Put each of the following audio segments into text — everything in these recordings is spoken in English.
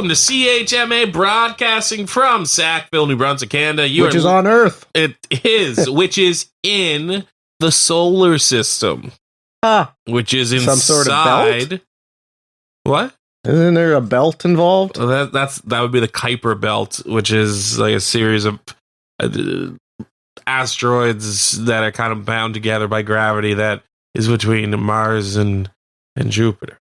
welcome to CHMA broadcasting from Sackville, New Brunswick, Canada. Which is on Earth. It is, which is in the solar system. Which is inside. Some sort of belt? What? Isn't there a belt involved? Well, that would be the Kuiper belt, which is like a series of asteroids that are kind of bound together by gravity that is between Mars and Jupiter.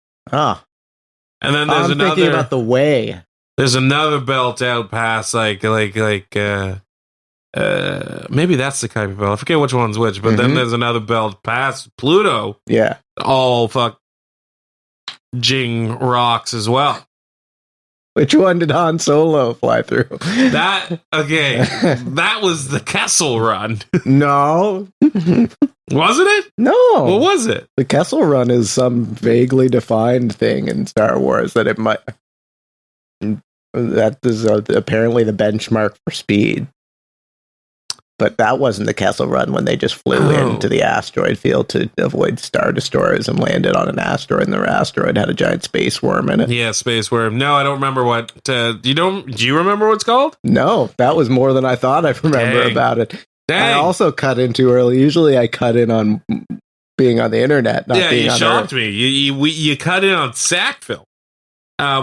And then there's I'm thinking about the way. There's another belt out past maybe that's the Kuiper belt. I forget which one's which, but then there's another belt past Pluto. Yeah. All Jing rocks as well. Which one did Han Solo fly through? That was the Kessel Run. No. Wasn't it? No. What was it? The Kessel Run is some vaguely defined thing in Star Wars that it might... That is apparently the benchmark for speed. But that wasn't the Kessel Run when they just flew into the asteroid field to avoid Star Destroyers and landed on an asteroid, and their asteroid had a giant space worm in it. Yeah, space worm. No, I don't remember what... do you remember what it's called? No, that was more than I thought I remember about it. I also cut in too early. Usually I cut in on being on the internet, not being on you shocked me. You cut in on Sackville,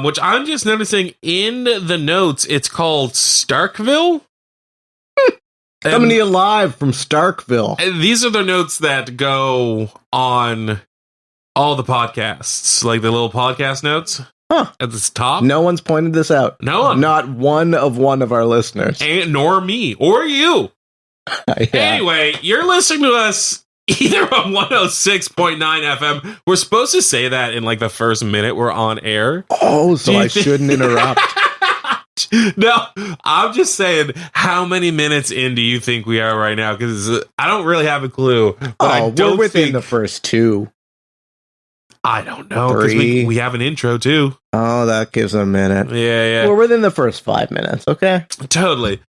which I'm just noticing in the notes, it's called Starkville. Coming to you live from Starkville. These are the notes that go on all the podcasts, like the little podcast notes at the top. No one's pointed this out. No one. Not one of our listeners. Nor me, or you. Yeah. Anyway, you're listening to us either on 106.9 FM. We're supposed to say that in like the first minute we're on air. Oh, so I shouldn't interrupt. No, I'm just saying, how many minutes in do you think we are right now? Because I don't really have a clue. But we're within the first two. I don't know, because we have an intro too. Oh, that gives a minute. Yeah. We're within the first 5 minutes, okay? Totally.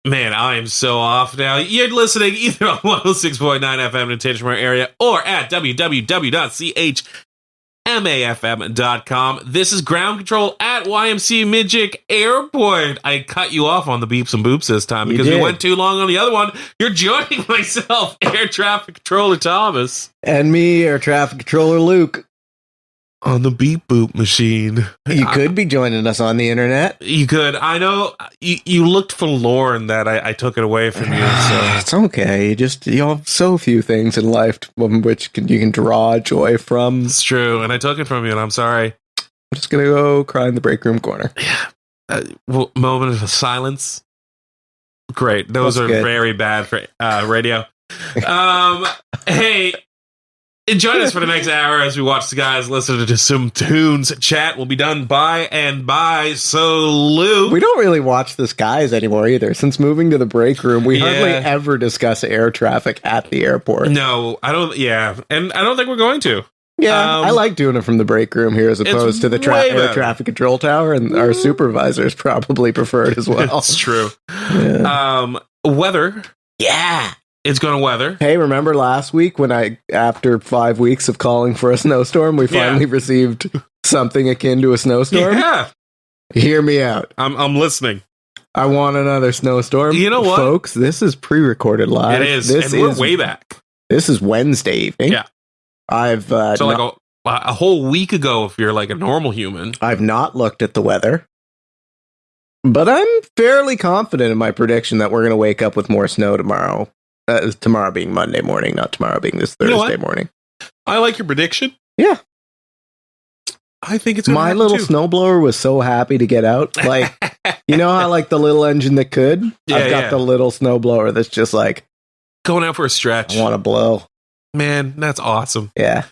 Man, I am so off now. You're listening either on 106.9 FM in the Tantramaart area or at www.chmafm.com. This is Ground Control at YMC Midgic Airport. I cut you off on the beeps and boops this time because we went too long on the other one. You're joining myself, Air Traffic Controller Thomas. And me, Air Traffic Controller Luke. On the beep boop machine. You could be joining us on the internet. You could. I know you looked forlorn that I took it away from you. So it's okay. You have so few things in life from which you can draw joy from. It's true, and I took it from you, and I'm sorry. I'm just gonna go cry in the break room corner. Yeah. Moment of silence. Great. Those are very bad for radio. Hey. Join us for the next hour as we watch the guys listen to some tunes. Chat will be done by so Luke. We don't really watch the skies anymore either. Since moving to the break room, we hardly ever discuss air traffic at the airport. No, I don't. Yeah, and I don't think we're going to. Yeah, I like doing it from the break room here as opposed to the air traffic control tower, and our supervisors probably prefer it as well. That's true. Yeah. Weather. Yeah. It's going to weather. Hey, remember last week when after 5 weeks of calling for a snowstorm, we finally received something akin to a snowstorm? Yeah. Hear me out. I'm listening. I want another snowstorm. You know what? Folks, this is pre-recorded live. It is. And we're way back. This is Wednesday evening. Yeah. I've so like a whole week ago if you're like a normal human. I've not looked at the weather. But I'm fairly confident in my prediction that we're going to wake up with more snow tomorrow. Tomorrow being Monday morning, not tomorrow being this Thursday morning. I like your prediction. Yeah. I think it's my little snowblower was so happy to get out. Like, you know how like the little engine that could? Yeah, I've got the little snowblower that's just like going out for a stretch. I want to blow. Man, that's awesome. Yeah.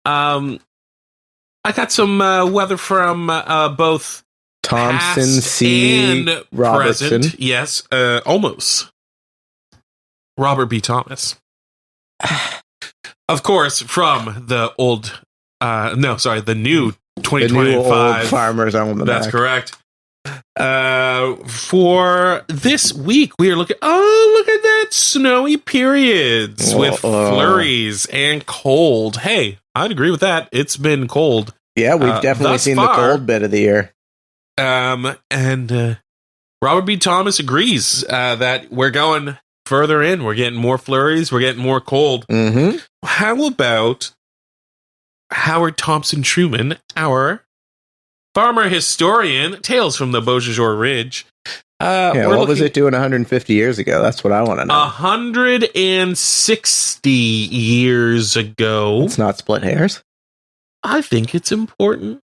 I got some weather from both Thompson C. and Robertson. Present. Yes, almost. Robert B. Thomas. Of course, from the old, the new 2025 the new old Farmer's Almanac. That's correct. For this week, we are looking. Oh, look at that! Snowy periods with flurries and cold. Hey, I'd agree with that. It's been cold. Yeah, we've definitely seen the cold bit of the year. And Robert B. Thomas agrees that we're going further in. We're getting more flurries. We're getting more cold. Mm-hmm. How about Howard Thompson Truman, our farmer historian, Tales from the Beausejour Ridge? What was it doing 150 years ago? That's what I want to know. 160 years ago. Let's not split hairs. I think it's important.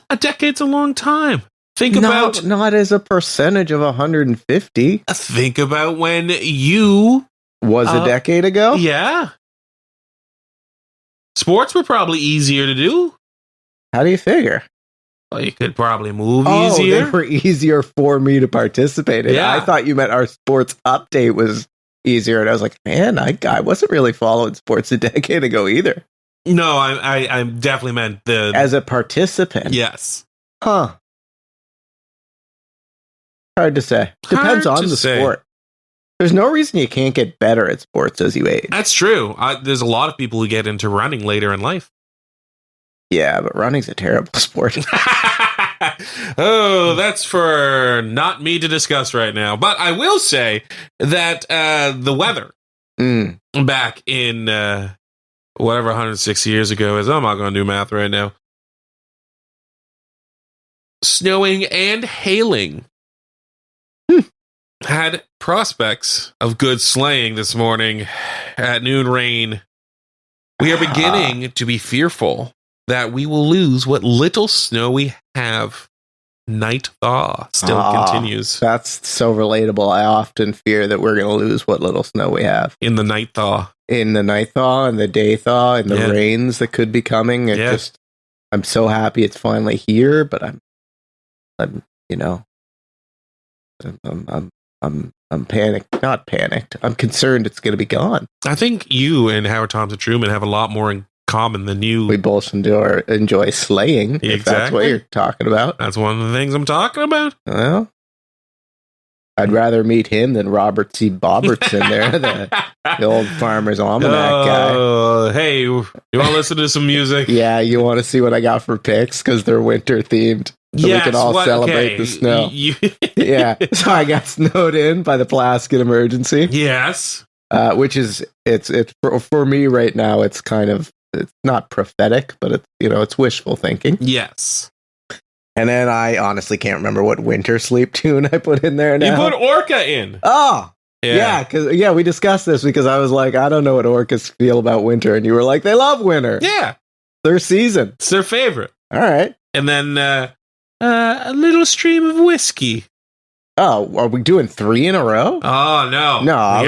A decade's a long time. Think about... Not as a percentage of 150. Think about when you... Was a decade ago? Yeah. Sports were probably easier to do. How do you figure? Well, you could probably move easier. They were easier for me to participate in. Yeah. I thought you meant our sports update was easier. And I was like, man, I wasn't really following sports a decade ago either. No, I definitely meant as a participant. Yes. Huh. Hard to say. Depends on the sport. There's no reason you can't get better at sports as you age. That's true. There's a lot of people who get into running later in life. Yeah, but running's a terrible sport. Oh, that's for not me to discuss right now. But I will say that the weather back in whatever 160 years ago is, I'm not going to do math right now. Snowing and hailing. Had prospects of good sleighing this morning at noon rain. We are beginning to be fearful that we will lose what little snow we have. Night thaw still continues. That's so relatable. I often fear that we're going to lose what little snow we have. In the night thaw. In the night thaw, and the day thaw, and the rains that could be coming. I'm so happy it's finally here, but I'm panicked. Not panicked. I'm concerned it's going to be gone. I think you and Howard Thompson Truman have a lot more in common than you. We both enjoy sleighing. Exactly. If that's what you're talking about. That's one of the things I'm talking about. Well, I'd rather meet him than Robert C. Bobertson there, the old Farmer's Almanac guy. Hey, you want to listen to some music? Yeah, you want to see what I got for picks because they're winter themed. So we can all celebrate the snow. Yeah. So I got snowed in by the Plasket emergency. Yes. Which is, it's for me right now, it's kind of, it's not prophetic, but it's wishful thinking. Yes. And then I honestly can't remember what winter sleep tune I put in there now. You put Orca in. Oh. Yeah, we discussed this because I was like, I don't know what orcas feel about winter. And you were like, they love winter. Yeah. Their season. It's their favorite. All right. And then a little stream of whiskey. Oh, are we doing 3 in a row? Oh, no. No, I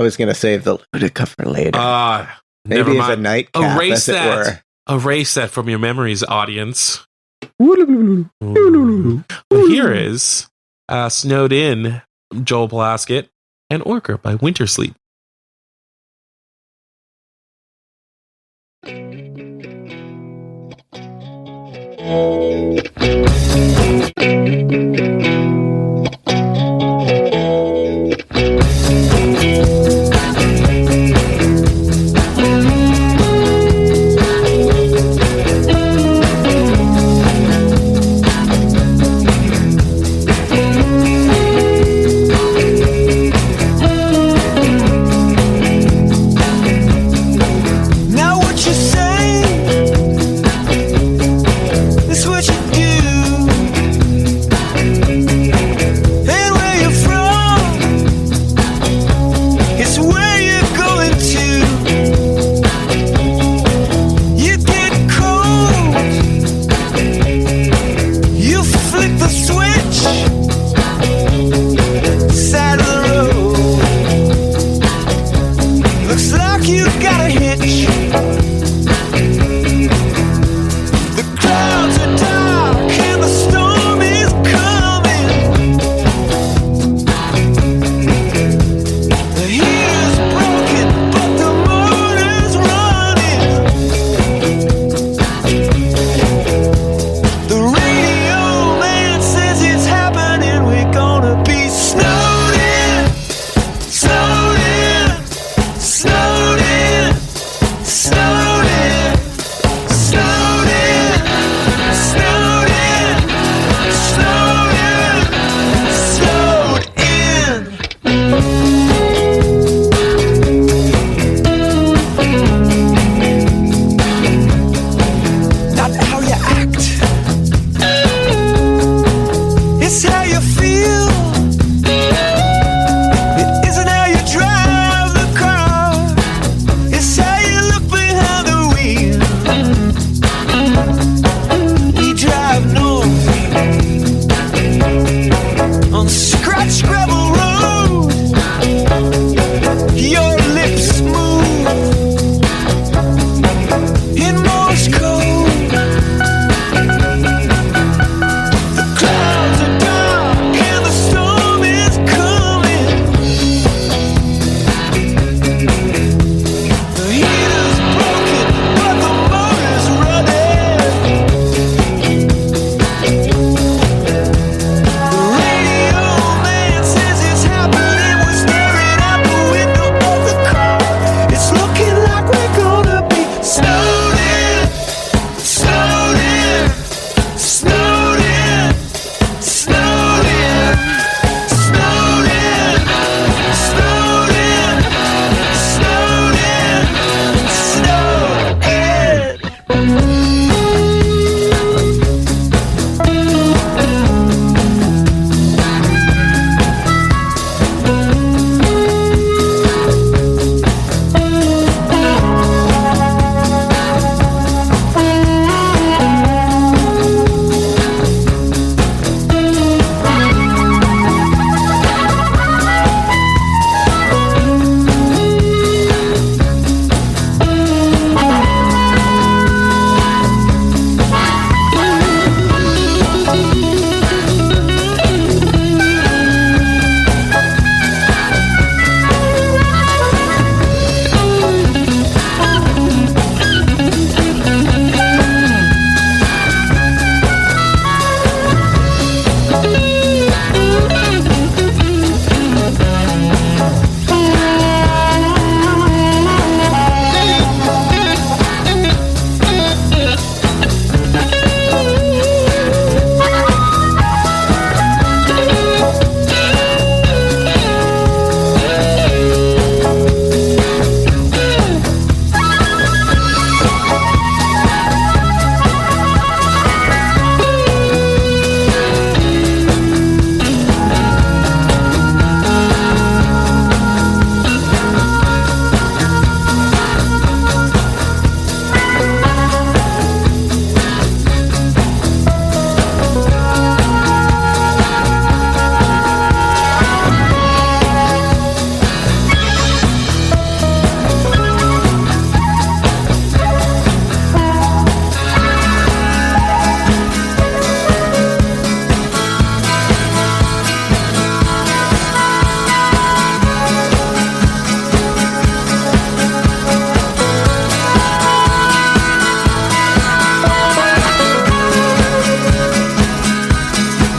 was gonna save the Ludica for later. Maybe as a nightcap, as it were. Erase that from your memories, audience. Well, here is Snowed In, Joel Plaskett, and Orca by Winter Sleep. What you do you feel. It isn't how you drive the car. It's how you look behind the wheel. We drive north on scratch gravel road. Your lips move in Morse code. The clouds are dark and the storm is coming. The heater's broken, but the motor's running. The radio man says it's happening. We're staring out the window of the car. It's looking like we're gonna be snowed in, snowed in, snowed in, snowed in, snowed in, snowed in, snowed in, snowed in.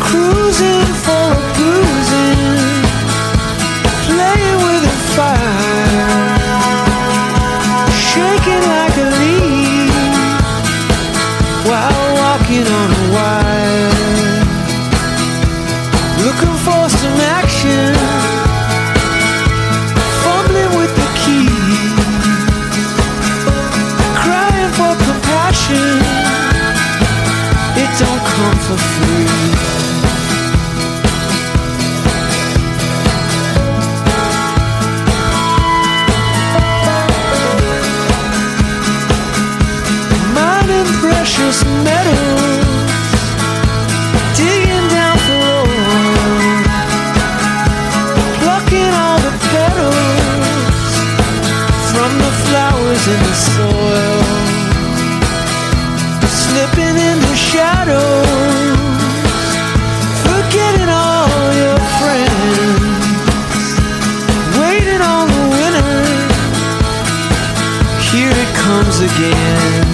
Cruising for a bruising, playing with the fire, shaking like a leaf while walking on a wire, looking for some action, fumbling with the key, crying for compassion. It don't come for free. Precious metals, digging down for ore, plucking all the petals from the flowers in the soil, slipping in the shadows, forgetting all your friends, waiting on the winter. Here it comes again.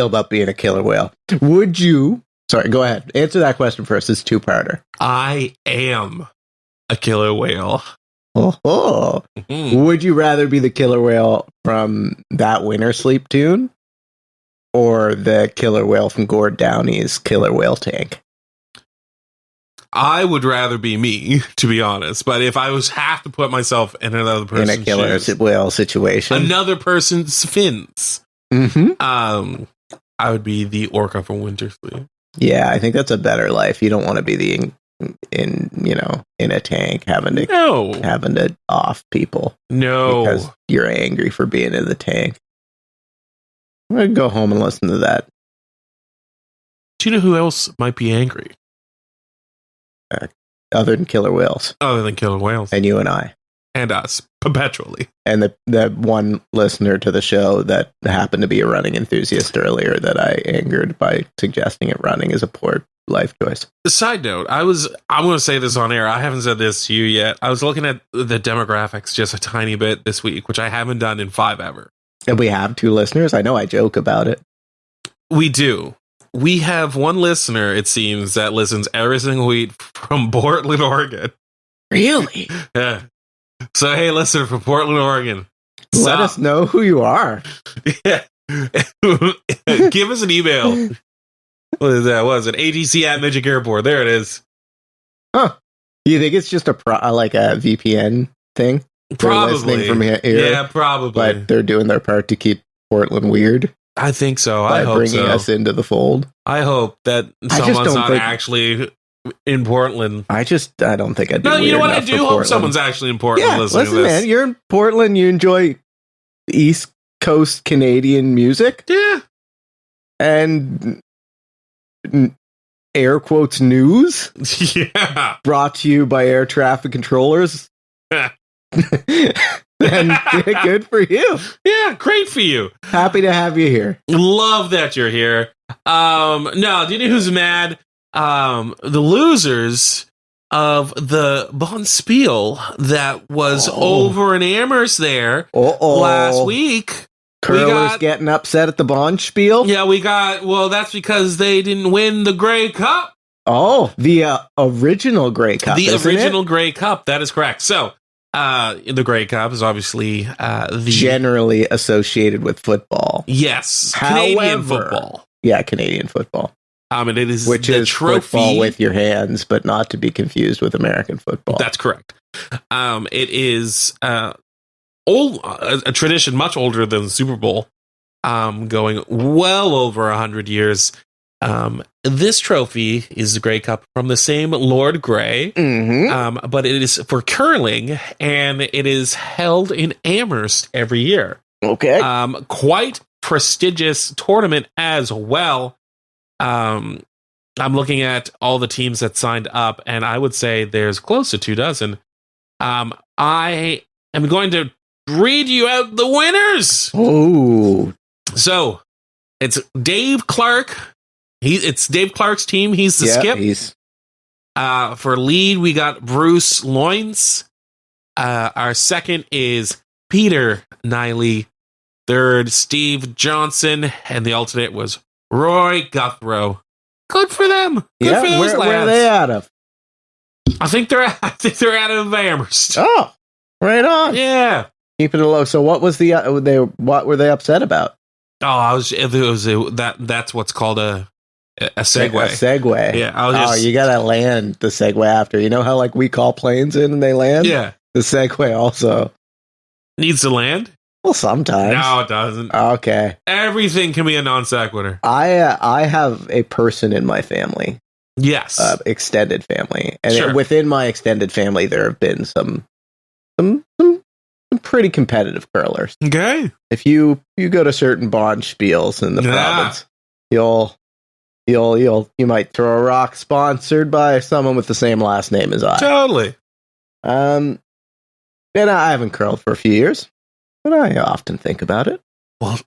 feel about being a killer whale? Would you? Sorry, go ahead. Answer that question first. It's two-parter. I am a killer whale. Oh. Would you rather be the killer whale from That Winter Sleep tune or the killer whale from Gord Downey's Killer Whale Tank? I would rather be me, to be honest. But if I have to put myself in another person's in a killer whale situation, another person's fins, I would be the orca from Winter Sleep. Yeah, I think that's a better life. You don't want to be in a tank having to off people. No, because you're angry for being in the tank. I'm gonna go home and listen to that. Do you know who else might be angry? Other than killer whales. Other than killer whales. And you and I. And us, perpetually. And the one listener to the show that happened to be a running enthusiast earlier that I angered by suggesting it running is a poor life choice. Side note, I'm going to say this on air. I haven't said this to you yet. I was looking at the demographics just a tiny bit this week, which I haven't done in 5 ever. And we have 2 listeners. I know I joke about it. We do. We have one listener, it seems, that listens every single week from Portland, Oregon. Really? Yeah. So, hey, listener from Portland, Oregon. Let us know who you are. Yeah. Give us an email. What is that? What is it? ATC at Midgic Airport. There it is. Huh. You think it's just a VPN thing? Probably. From here, yeah, probably. But they're doing their part to keep Portland weird. I think so. I hope bringing us into the fold. I hope that someone's not actually in Portland. I don't think I'd be. No, you know what? I do hope someone's actually in Portland. Yeah, listening listen, to this. man, you're in Portland. You enjoy East Coast Canadian music. Yeah, and air quotes news. Yeah, brought to you by air traffic controllers. And good for you. Yeah, great for you. Happy to have you here. Love that you're here. No, do you know who's mad? The losers of the Bonspiel that was over in Amherst there last week. Curlers getting upset at the Bonspiel? Yeah, that's because they didn't win the Grey Cup. Oh, the original Grey Cup. The original Grey Cup, that is correct. So, the Grey Cup is obviously generally associated with football. Yes, Canadian football. Yeah, Canadian football. And it is which is trophy football with your hands, but not to be confused with American football. That's correct. It is old, a tradition much older than the Super Bowl, going well over 100 years. This trophy is the Grey Cup from the same Lord Grey, but it is for curling, and it is held in Amherst every year. Okay. Quite prestigious tournament as well. I'm looking at all the teams that signed up, and I would say there's close to 24. I am going to read you out the winners. Oh. So, it's Dave Clark. It's Dave Clark's team. He's the skip. For lead, we got Bruce Loins. Our second is Peter Niley. Third, Steve Johnson. And the alternate was Roy Guthrow. Good for them. Good for those lads. Where are they out of? I think they're out of Amherst. Oh, right on. Yeah. Keeping it low. So what was what were they upset about? Oh, that's what's called a segue. A segue. Yeah. You gotta land the segue after. You know how we call planes in and they land? Yeah. The segue also needs to land? Well, sometimes. No, it doesn't. Okay. Everything can be a non sequitur. I have a person in my family. Yes. Extended family. And within my extended family there have been some pretty competitive curlers. Okay. If you go to certain Bonspiels in the province, you might throw a rock sponsored by someone with the same last name as I. Totally. And I haven't curled for a few years, but I often think about it. Well,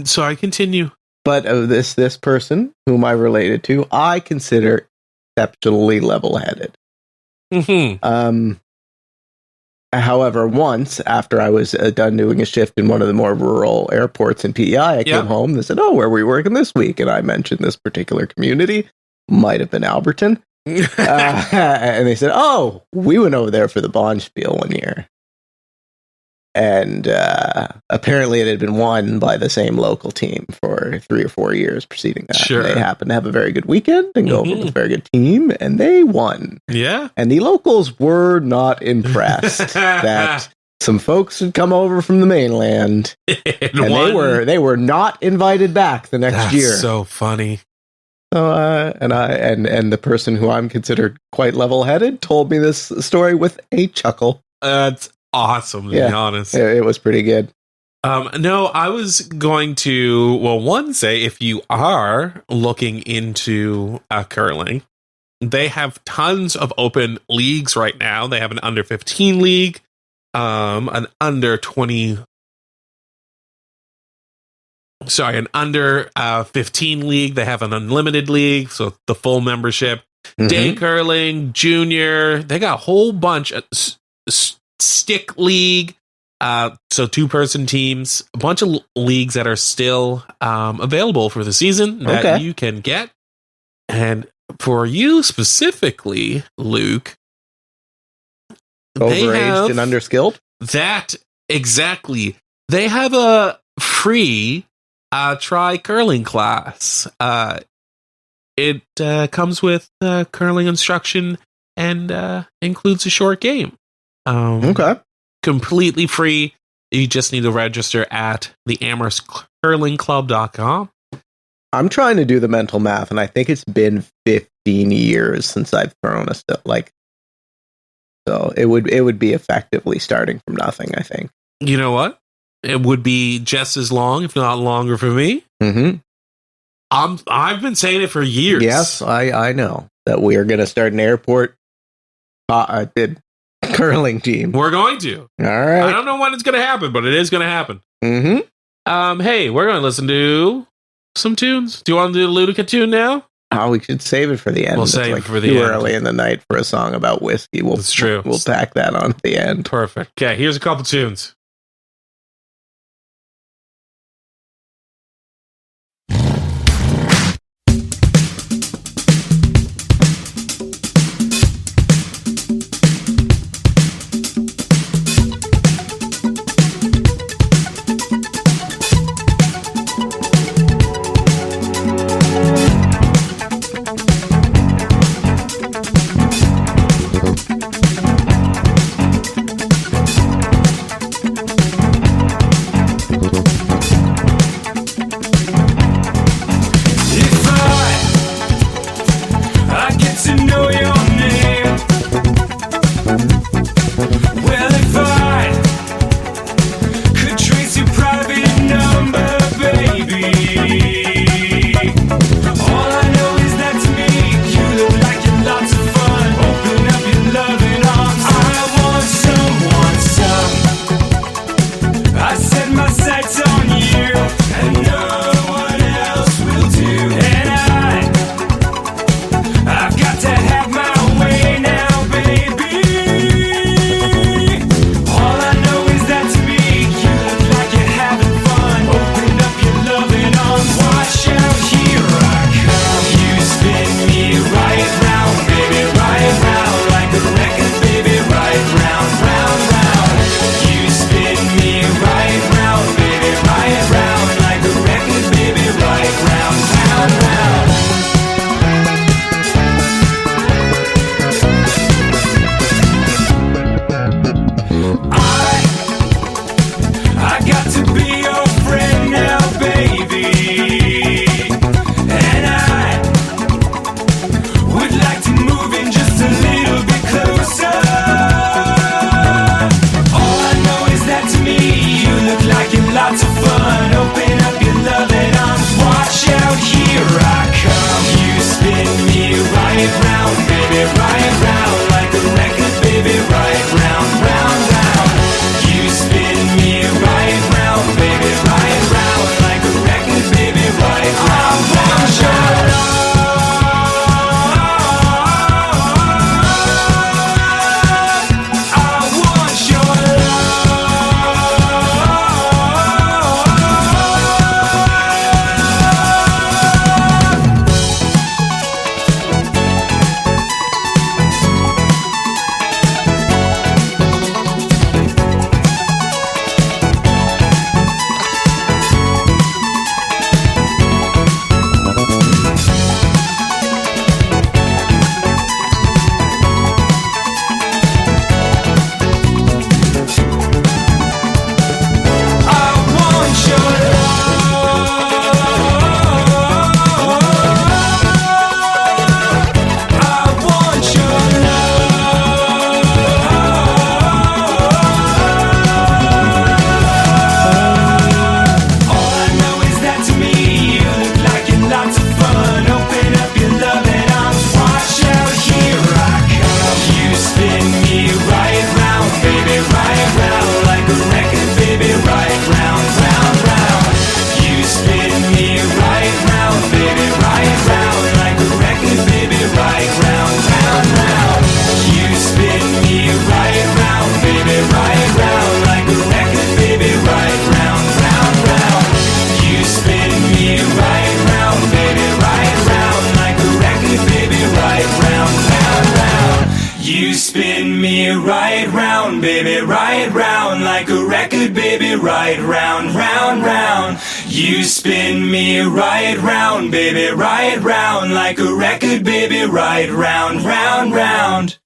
Sorry, continue. But this person whom I related to, I consider exceptionally level-headed. Mm-hmm. However, once after I was done doing a shift in one of the more rural airports in PEI, I came home and they said, "Oh, where were you working this week?" And I mentioned this particular community, might have been Alberton. And they said, "Oh, we went over there for the Bonspiel one year." And apparently it had been won by the same local team for 3 or 4 years preceding that. Sure. They happened to have a very good weekend and go over with a very good team, and they won. Yeah. And the locals were not impressed that some folks had come over from the mainland, and they were not invited back the next year. So funny. So, and the person who I'm considered quite level-headed told me this story with a chuckle. That's awesome, to be honest. It was pretty good. No, I was going to, one, say if you are looking into curling, they have tons of open leagues right now. They have an under 15 league, an under 20. Sorry, an under 15 league. They have an unlimited league, so the full membership. Day curling, junior. They got a whole bunch of stick league. So 2-person teams. A bunch of leagues that are still available for the season that you can get. And for you specifically, Luke, overaged and underskilled. That exactly. They have a free try curling class. It comes with curling instruction and includes a short game. Completely free. You just need to register at theamherstcurlingclub.com. I'm trying to do the mental math, and I think it's been 15 years since I've thrown a still. So it would be effectively starting from nothing, I think. You know what? It would be just as long, if not longer, for me. I've been saying it for years. Yes, I know that we are going to start an airport curling team. We're going to. All right. I don't know when it's going to happen, but it is going to happen. Hey, we're going to listen to some tunes. Do you want to do the Ludica tune now? Oh, we should save it for the end. We'll save it for the end. Too early in the night for a song about whiskey. That's true. We'll tack that on at the end. Perfect. Okay, here's a couple tunes. spin me right round, baby, right round, like a record, baby, right round, round, round. You spin me right round, baby, right round, like a record, baby, right round, round, round.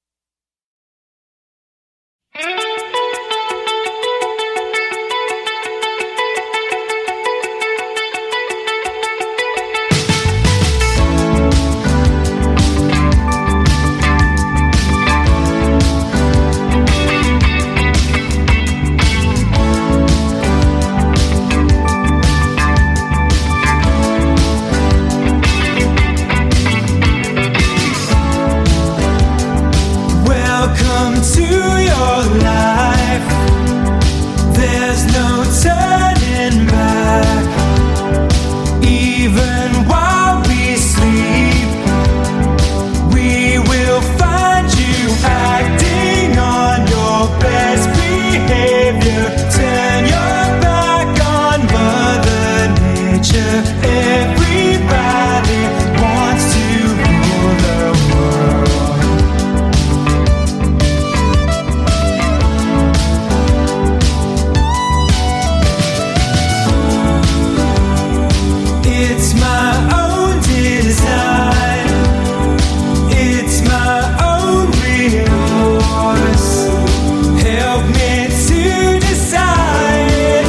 Welcome to your life. There's no turning back. Even while we sleep, we will find you acting on your best behavior. Turn your back on Mother Nature. Everybody wants to rule the world. It's my own design. It's my own remorse. Help me to decide.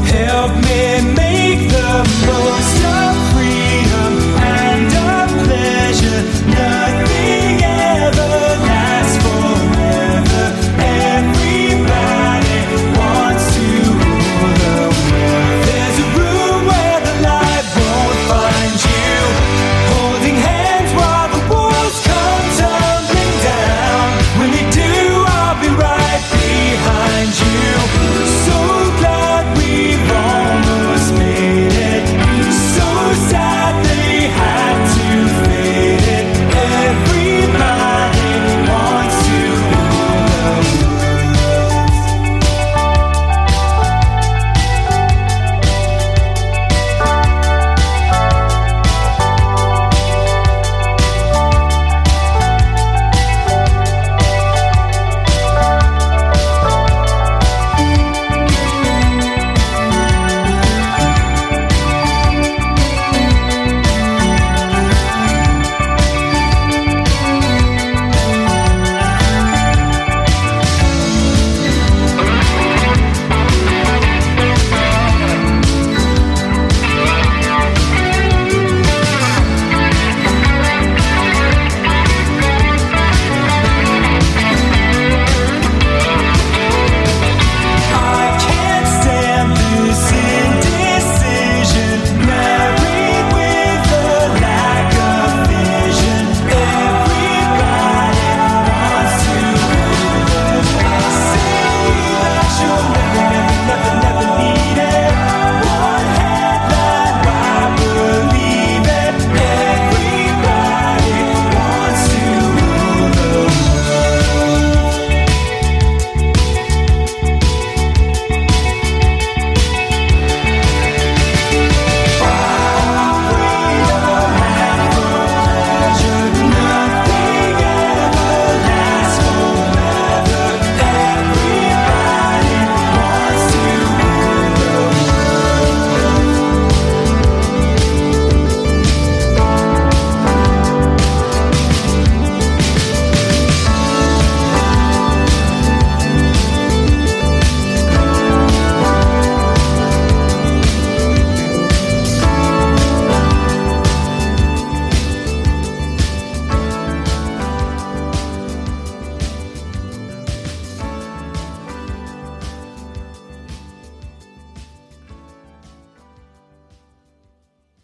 Help me make the most of freedom and of pleasure. Nothing ever lasts forever. Everybody wants to rule the world. There's a room where the light won't find you. Holding hands while the walls come tumbling down. When they do, I'll be right behind you. So glad we've almost made it. So sad they had to fade it. Everybody wants to rule the world. I can't stand this indecision, married with a lack of vision. Everybody wants to rule the world. Say that you'll never need it. One headline, why believe it? Everybody wants to rule the world.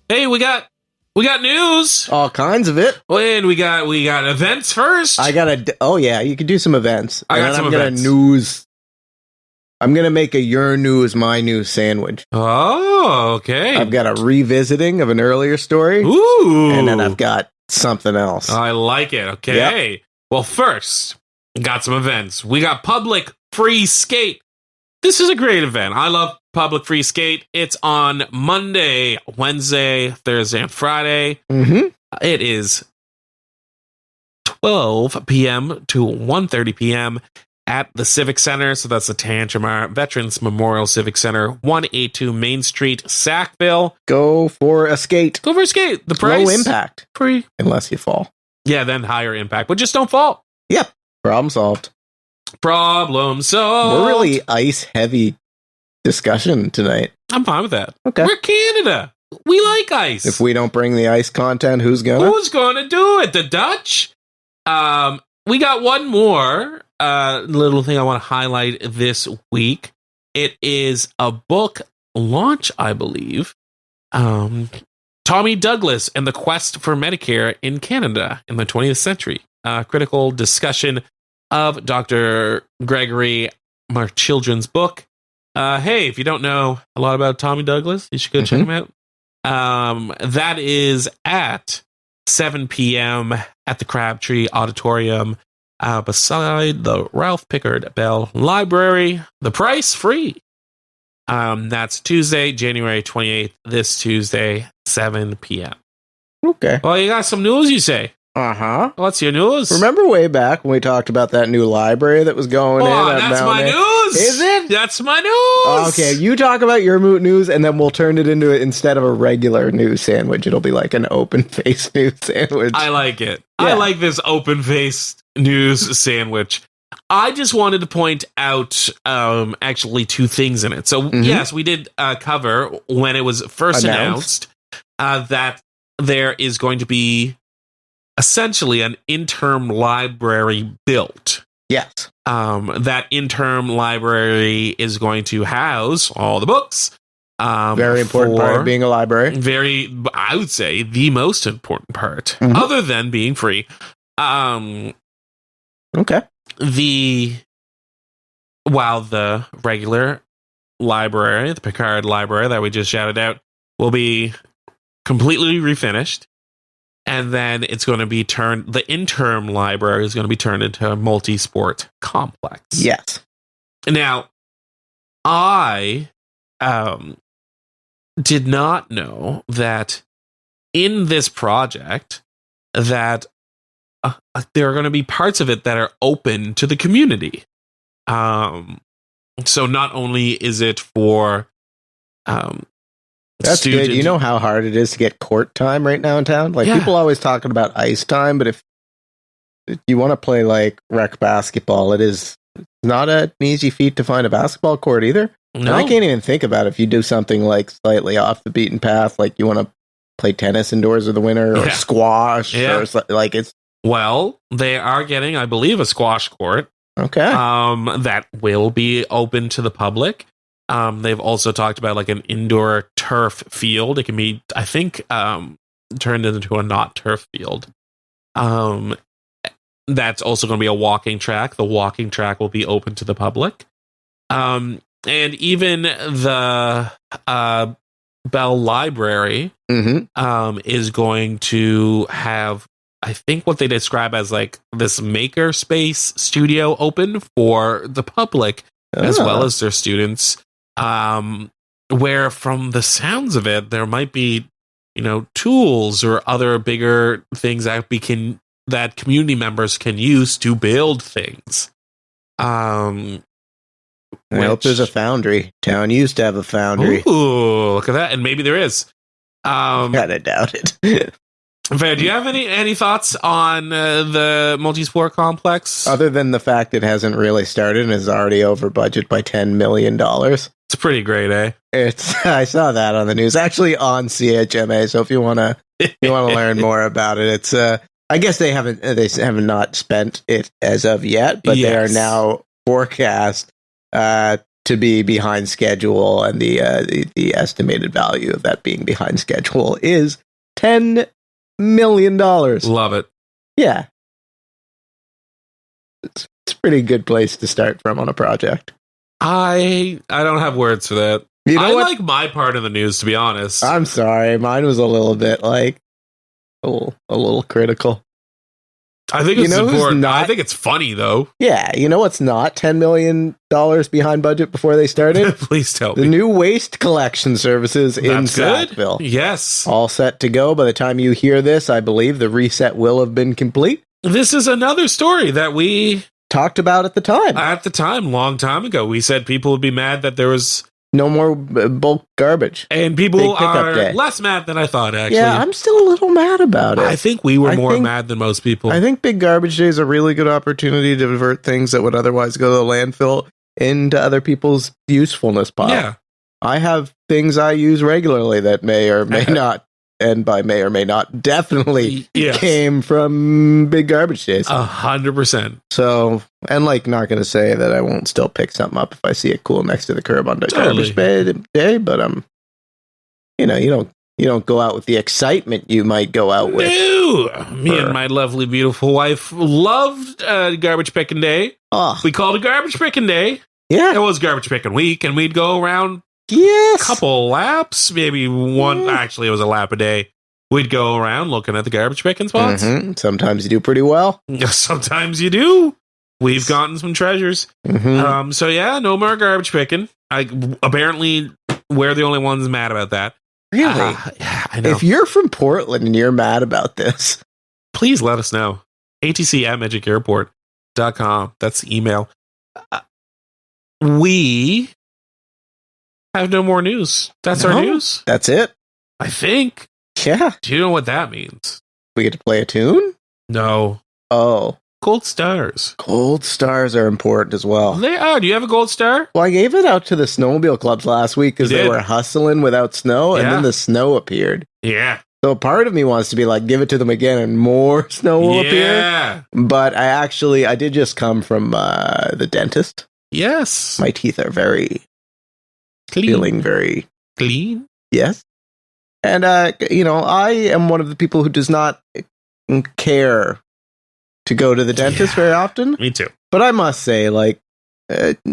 Hey, we got news. All kinds of it. And we got events first. Oh yeah, you could do some events. I got And some I'm gonna events. news. I'm gonna make a your news, my news sandwich. Oh, okay. I've got a revisiting of an earlier story. Ooh. And then I've got something else. I like it. Okay. Yep. Well, first, got some events. We got Public Free Skate. This is a great event. I love Public Free Skate. It's on Monday, Wednesday, Thursday, and Friday. Mm-hmm. It is 12 p.m. to 1:30 p.m. at the Civic Center. So that's the Tantramar Veterans Memorial Civic Center, 182 Main Street, Sackville. Go for a skate. Go for a skate. The price? Low impact. Free. Unless you fall. Yeah, then higher impact. But just don't fall. Yep. Problem solved. Problem solved. We're really ice-heavy discussion tonight. I'm fine with that. Okay. We're Canada. We like ice. If we don't bring the ice content, who's gonna? Who's gonna do it? The Dutch? We got one more little thing I want to highlight this week. It is a book launch, I believe. Tommy Douglas and the Quest for Medicare in Canada in the 20th Century. Critical discussion of Dr. Gregory Marchildren's book. Hey, if you don't know a lot about Tommy Douglas, you should go check him out. That is at 7 p.m. at the Crabtree Auditorium beside the Ralph Pickard Bell Library. The price free. That's Tuesday, January 28th, this Tuesday, 7 p.m. Okay. Well, you got some news, you say? Uh-huh. What's your news? Remember way back when we talked about that new library that was going in? That's my news! Is it? That's my news! Okay, you talk about your news, and then we'll turn it into, instead of a regular news sandwich, it'll be like an open-faced news sandwich. I like it. Yeah. I like this open-faced news sandwich. I just wanted to point out actually two things in it. So, yes, we did cover when it was first announced that there is going to be essentially an interim library built. Yes. That interim library is going to house all the books. Very important part of being a library. I would say, the most important part, other than being free. Okay. While the regular library, the Pickard Library that we just shouted out, will be completely refinished. And then it's going to be the interim library is going to be turned into a multi-sport complex. Yes. Now, I did not know that in this project that there are going to be parts of it that are open to the community. So not only is it for that's good. You know how hard it is to get court time right now in town? Like, people always talking about ice time, but if you want to play like rec basketball, it's not an easy feat to find a basketball court either. No. And I can't even think about if you do something like slightly off the beaten path, like you want to play tennis indoors in the winter or squash or like it's. Well, they are getting, I believe, a squash court. Okay. That will be open to the public. They've also talked about like an indoor turf field. It can be, I think, turned into a not turf field. That's also going to be a walking track. The walking track will be open to the public. And even the Bell Library is going to have, I think, what they describe as like this maker space studio open for the public as well as their students. Where from the sounds of it, there might be, tools or other bigger things that that community members can use to build things. I hope there's a foundry. Town used to have a foundry. Ooh, look at that. And maybe there is. Kinda doubt it. Fair, do you have any thoughts on the multi-sport complex? Other than the fact it hasn't really started and is already over budget by $10 million. It's pretty great, eh? I saw that on the news, actually on CHMA. So if you want to learn more about it, it's I guess they have not spent it as of yet, but they are now forecast to be behind schedule, and the estimated value of that being behind schedule is $10 million. Love it. Yeah, it's a pretty good place to start from on a project. I don't have words for that. I like my part of the news, to be honest. I'm sorry, mine was a little bit like a little critical. I think it's important. I think it's funny, though. Yeah, you know what's not $10 million behind budget before they started? Please tell me. The new waste collection services in Sackville. Yes. All set to go by the time you hear this. I believe the reset will have been complete. this is another story that we talked about at the time. Long time ago. We said people would be mad that there was no more bulk garbage. And people are less mad than I thought, actually. Yeah, I'm still a little mad about it. I think we were more mad than most people. I think big garbage day is a really good opportunity to divert things that would otherwise go to the landfill into other people's usefulness pile. Yeah. I have things I use regularly that may or may not, and by may or may not, definitely came from big garbage days. 100%. So, and like, not going to say that I won't still pick something up if I see it cool next to the curb on the garbage day, but you don't go out with the excitement you might go out with. No, me and my lovely, beautiful wife loved garbage picking day. Oh. We called it garbage picking day. Yeah, it was garbage picking week, and we'd go around. Yes. Couple laps, maybe one. Actually, it was a lap a day. We'd go around looking at the garbage picking spots. Mm-hmm. Sometimes you do pretty well. Sometimes you do. We've gotten some treasures. Mm-hmm. So yeah, no more garbage picking. Apparently, we're the only ones mad about that. Really? Yeah, I know. If you're from Portland and you're mad about this, please let us know. atc@midgicairport.com. That's the email. We have no more news. That's our news. That's it. I think. Yeah. Do you know what that means? We get to play a tune? No. Oh. Gold stars. Gold stars are important as well. They are. Do you have a gold star? Well, I gave it out to the snowmobile clubs last week because they were hustling without snow, and then the snow appeared. Yeah. So part of me wants to be like, give it to them again, and more snow will appear. But I did just come from the dentist. Yes. My teeth are very clean. Feeling very clean. Yes. And, I am one of the people who does not care to go to the dentist very often. Me too. But I must say, like,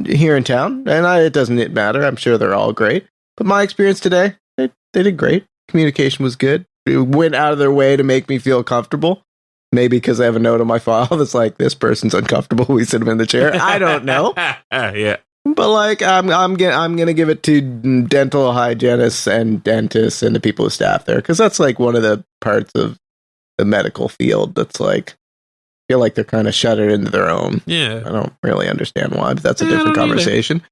here in town, and it doesn't matter. I'm sure they're all great. But my experience today, they did great. Communication was good. It went out of their way to make me feel comfortable. Maybe because I have a note on my file that's like, this person's uncomfortable. We sit him in the chair. I don't know. Yeah. But like, I'm gonna give it to dental hygienists and dentists and the people who staff there, because that's like one of the parts of the medical field that's like, I feel like they're kind of shuttered into their own. Yeah, I don't really understand why, but that's a different conversation.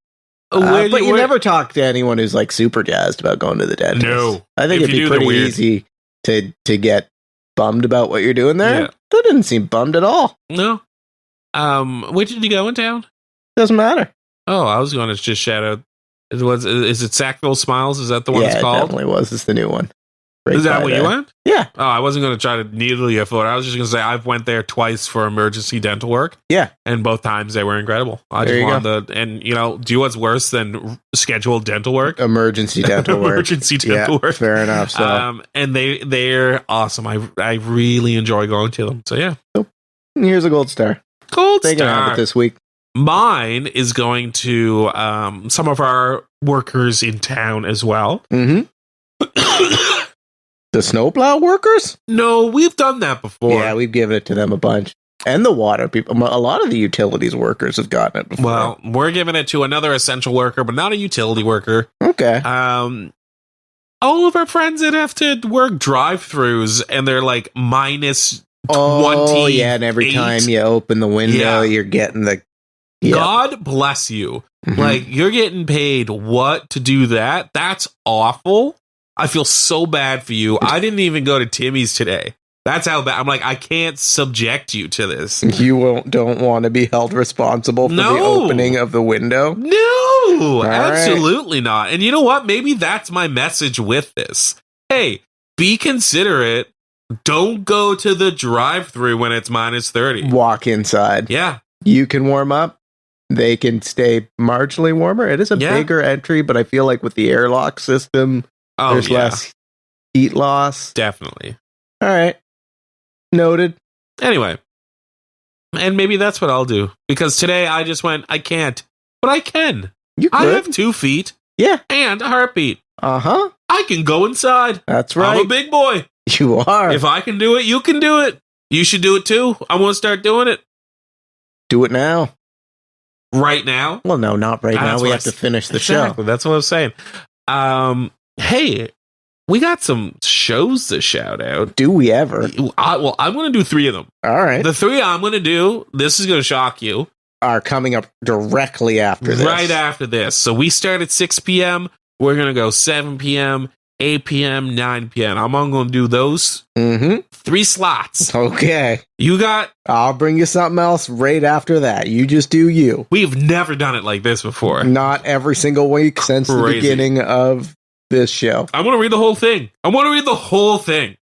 But you never talk to anyone who's like super jazzed about going to the dentist. No, I think it'd be pretty easy to get bummed about what you're doing there. Yeah. That didn't seem bummed at all. No. Where did you go in town? Doesn't matter. Oh, I was going to just shout out. Is it Sackville Smiles? Is that the one it's called? Yeah, it definitely was. It's the new one. Right. Is that where you went? Yeah. Oh, I wasn't going to try to needle your foot. I was just going to say I've went there twice for emergency dental work. Yeah. And both times they were incredible. I just wanted and do you know what's worse than scheduled dental work? Emergency dental work. Emergency dental work. Fair enough. So. And they're awesome. I really enjoy going to them. So yeah. So, here's a gold star. They can have it this week. Mine is going to some of our workers in town as well. Mm-hmm. The snowplow workers? No, we've done that before. Yeah, we've given it to them a bunch. And the water people. A lot of the utilities workers have gotten it before. Well, we're giving it to another essential worker, but not a utility worker. Okay. All of our friends that have to work drive-thrus, and they're like minus 20. Oh, yeah, and every time you open the window, you're getting the... Yep. God bless you. Mm-hmm. Like, you're getting paid what to do that? That's awful. I feel so bad for you. I didn't even go to Timmy's today. That's how bad. I'm like, I can't subject you to this. You don't want to be held responsible for the opening of the window? No, absolutely not. And you know what? Maybe that's my message with this. Hey, be considerate. Don't go to the drive-thru when it's minus 30. Walk inside. Yeah. You can warm up. They can stay marginally warmer. It is a bigger entry, but I feel like with the airlock system, there's less heat loss. Definitely. All right. Noted. Anyway. And maybe that's what I'll do. Because today I just went, I can't. But I can. You could. I have 2 feet. Yeah. And a heartbeat. Uh-huh. I can go inside. That's right. I'm a big boy. You are. If I can do it, you can do it. You should do it too. I want to start doing it. Do it now. Right now? Well, no, not right now. We have to finish the show. That's what I was saying. Hey, we got some shows to shout out. Do we ever? Well, I'm going to do 3 of them. All right. The 3 I'm going to do, this is going to shock you, are coming up directly after this. Right after this. So we start at 6 p.m. We're going to go 7 p.m., 8 p.m., 9 p.m. I'm going to do those 3 slots. Okay. You got... I'll bring you something else right after that. You just do you. We've never done it like this before. Not every single week since the beginning of this show. I want to read the whole thing.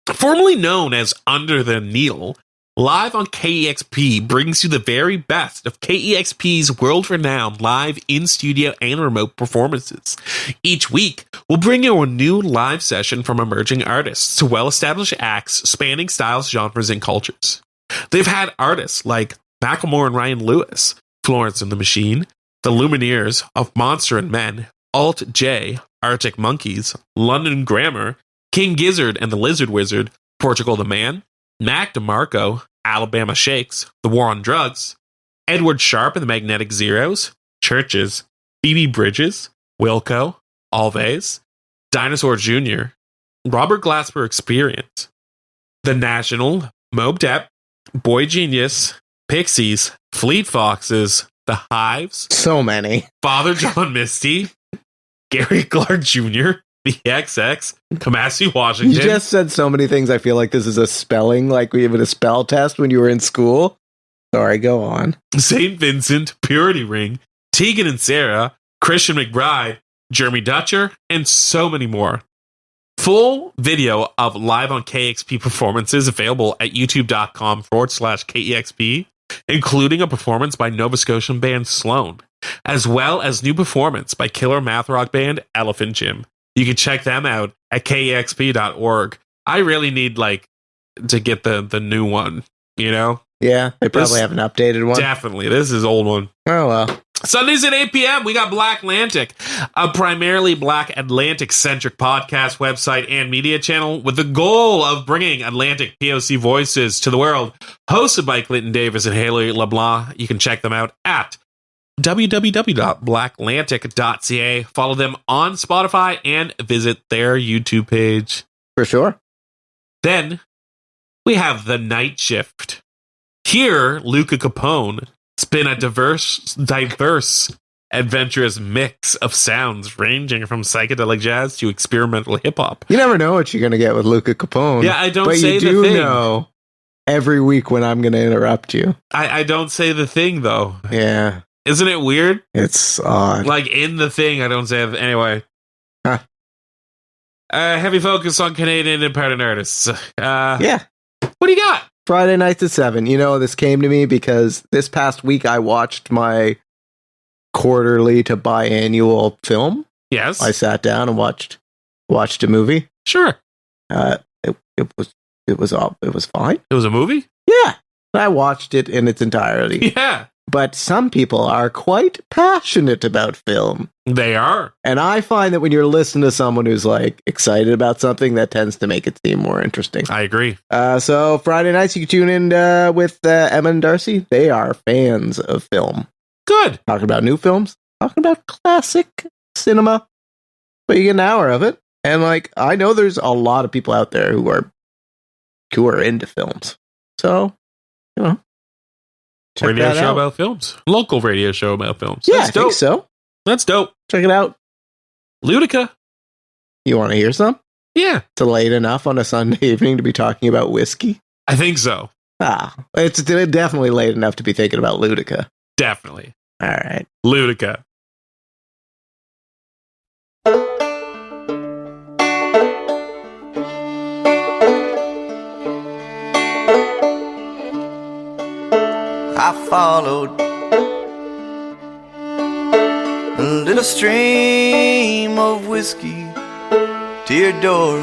Formerly known as Under the Needle, live on KEXP brings you the very best of KEXP's world-renowned live in-studio and remote performances. Each week, we'll bring you a new live session from emerging artists to well-established acts spanning styles, genres, and cultures. They've had artists like Macklemore and Ryan Lewis, Florence and the Machine, the Lumineers of Monster and Men, Alt J, Arctic Monkeys, London Grammar, King Gizzard and the Lizard Wizard, Portugal the Man, Mac DeMarco, Alabama Shakes, The War on Drugs, Edward Sharp and the Magnetic Zeros, Churches, Phoebe Bridges, Wilco, Alves, Dinosaur Jr., Robert Glasper Experience, The National, Mob Depp, Boy Genius, Pixies, Fleet Foxes, The Hives, so many, Father John Misty, Gary Clark Jr., the XX, Kamasi Washington. You just said so many things. I feel like this is a spelling, like we have a spell test when you were in school. Sorry, go on. St. Vincent, Purity Ring, Tegan and Sarah, Christian McBride, Jeremy Dutcher, and so many more. Full video of live on KEXP performances available at youtube.com/KEXP, including a performance by Nova Scotian band Sloan, as well as new performance by killer math rock band Elephant Gym. You can check them out at kexp.org. I really need to get the new one, you know? Yeah, they probably have an updated one. Definitely. This is old one. Oh, well. Sundays at 8 p.m., we got Black Atlantic, a primarily Black Atlantic-centric podcast, website, and media channel with the goal of bringing Atlantic POC voices to the world. Hosted by Clinton Davis and Haley LeBlanc. You can check them out at www.blackatlantic.ca. Follow them on Spotify and visit their YouTube page. For sure. Then we have The Night Shift. Here, Luca Capone spin a diverse, adventurous mix of sounds ranging from psychedelic jazz to experimental hip-hop. You never know what you're going to get with Luca Capone. Yeah, I don't but say you the do thing. know every week when I'm going to interrupt you. I don't say the thing, though. Yeah. Isn't it weird? It's odd. Like, in the thing, I don't say it. Anyway. Huh. Heavy focus on Canadian independent artists. Yeah. What do you got? Friday nights at 7. You know, this came to me because this past week I watched my quarterly to biannual film. Yes. I sat down and watched a movie. Sure. It was fine. It was a movie? Yeah. I watched it in its entirety. Yeah. But some people are quite passionate about film. They are. And I find that when you're listening to someone who's like excited about something, that tends to make it seem more interesting. I agree. So Friday nights, you can tune in with Emma and Darcy. They are fans of film. Good. Talking about new films, talking about classic cinema. But you get an hour of it. And I know there's a lot of people out there who are into films. So, check radio that show out. about films. Local radio show about films. Yeah, That's I dope. think so. That's dope. Check it out. Ludica. You want to hear some? Yeah. It's late enough on a Sunday evening to be talking about whiskey. I think so. It's definitely late enough to be thinking about Ludica. Definitely. All right. Ludica. I followed a little stream of whiskey to your door,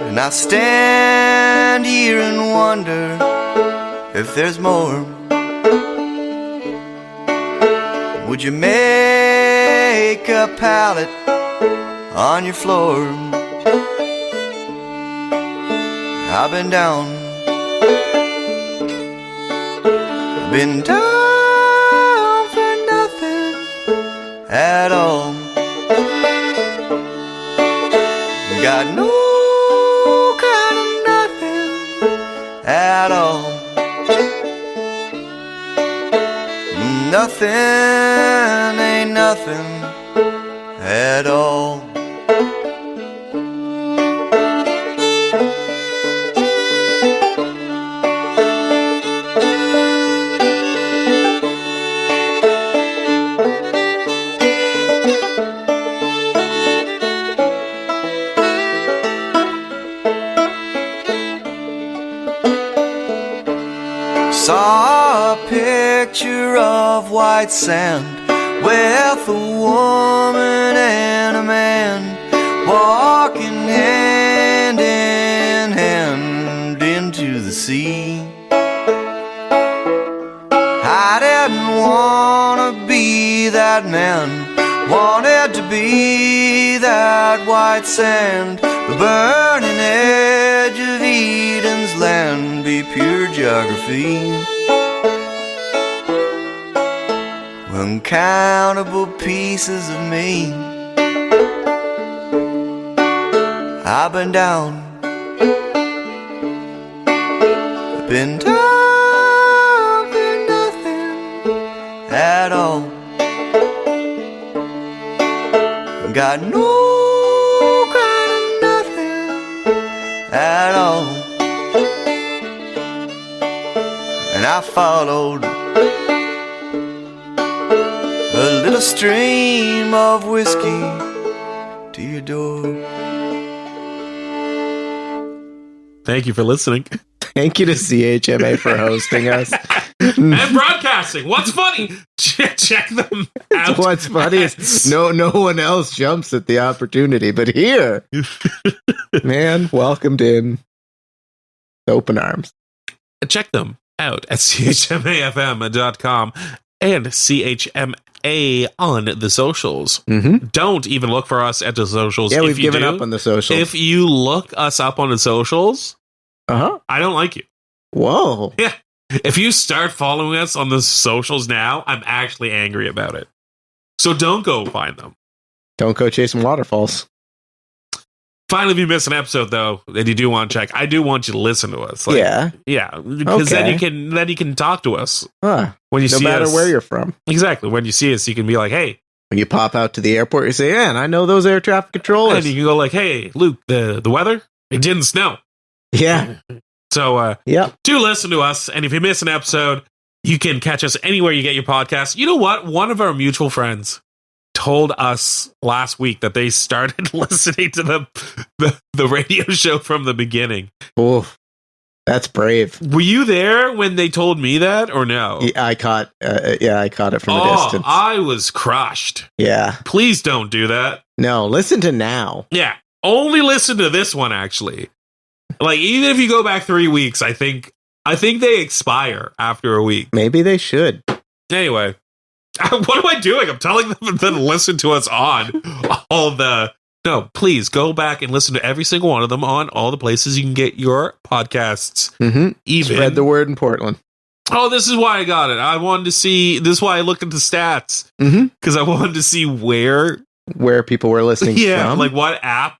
and I stand here and wonder if there's more. Would you make a pallet on your floor? I've been down, been down for nothing at all. Got no kind of nothing at all. Nothing ain't nothing at all. Saw a picture of white sand with a woman and a man walking hand in hand into the sea. I didn't want to be that man, wanted to be that white sand, the burning edge of Eden's land, be pure geography. Uncountable pieces of me. I've been down, I've been down for nothing at all. Got no kind of nothing at all. And I followed a little stream of whiskey to your door. Thank you for listening. Thank you to CHMA for hosting us. And broadcasting. What's funny? Check them out. What's funny is no one else jumps at the opportunity, but here, man, welcomed in open arms. Check them out at chmafm.com and CHMA on the socials. Mm-hmm. Don't even look for us at the socials. Yeah, we've given up on the socials. If you look us up on the socials, I don't like you. Whoa. Yeah. If you start following us on the socials now, I'm actually angry about it. So don't go find them. Don't go chasing waterfalls. Finally, if you miss an episode, though, and you do want to check, I do want you to listen to us. Yeah, because then you can talk to us when you see us. No matter where you're from. Exactly. When you see us, you can be like, "Hey." When you pop out to the airport, you say, "Yeah, and I know those air traffic controllers." And you can go like, "Hey, Luke, the weather, it didn't snow." Yeah. So, do listen to us, and if you miss an episode, you can catch us anywhere you get your podcast. You know what? One of our mutual friends told us last week that they started listening to the radio show from the beginning. Oh, that's brave. Were you there when they told me that, or no? Yeah, I caught it from a distance. I was crushed. Yeah. Please don't do that. No, listen to now. Yeah. Only listen to this one, actually. Like, even if you go back 3 weeks, I think they expire after a week. Maybe they should. Anyway, what am I doing? I'm telling them to listen to us on all the... No, please go back and listen to every single one of them on all the places you can get your podcasts. Mm-hmm. Even spread the word in Portland. Oh, this is why I got it. I wanted to see... This is why I looked at the stats. Because I wanted to see where people were listening from. Yeah, like what app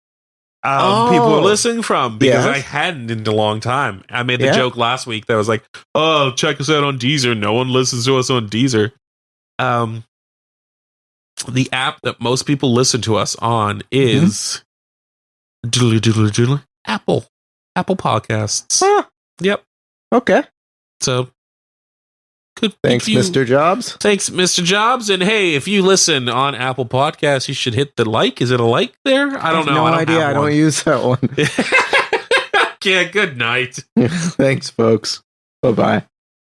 people were listening from, because I hadn't in a long time. I made the joke last week that was like, "Oh, check us out on Deezer." No one listens to us on Deezer. The app that most people listen to us on is Apple Podcasts. Huh. Yep. Okay. So thanks, Mr. Jobs. Thanks, Mr. Jobs. And hey, if you listen on Apple Podcasts, you should hit the like. Is it a like there? I don't know. No idea. I don't use that one. Yeah, good night. Thanks, folks. Bye-bye.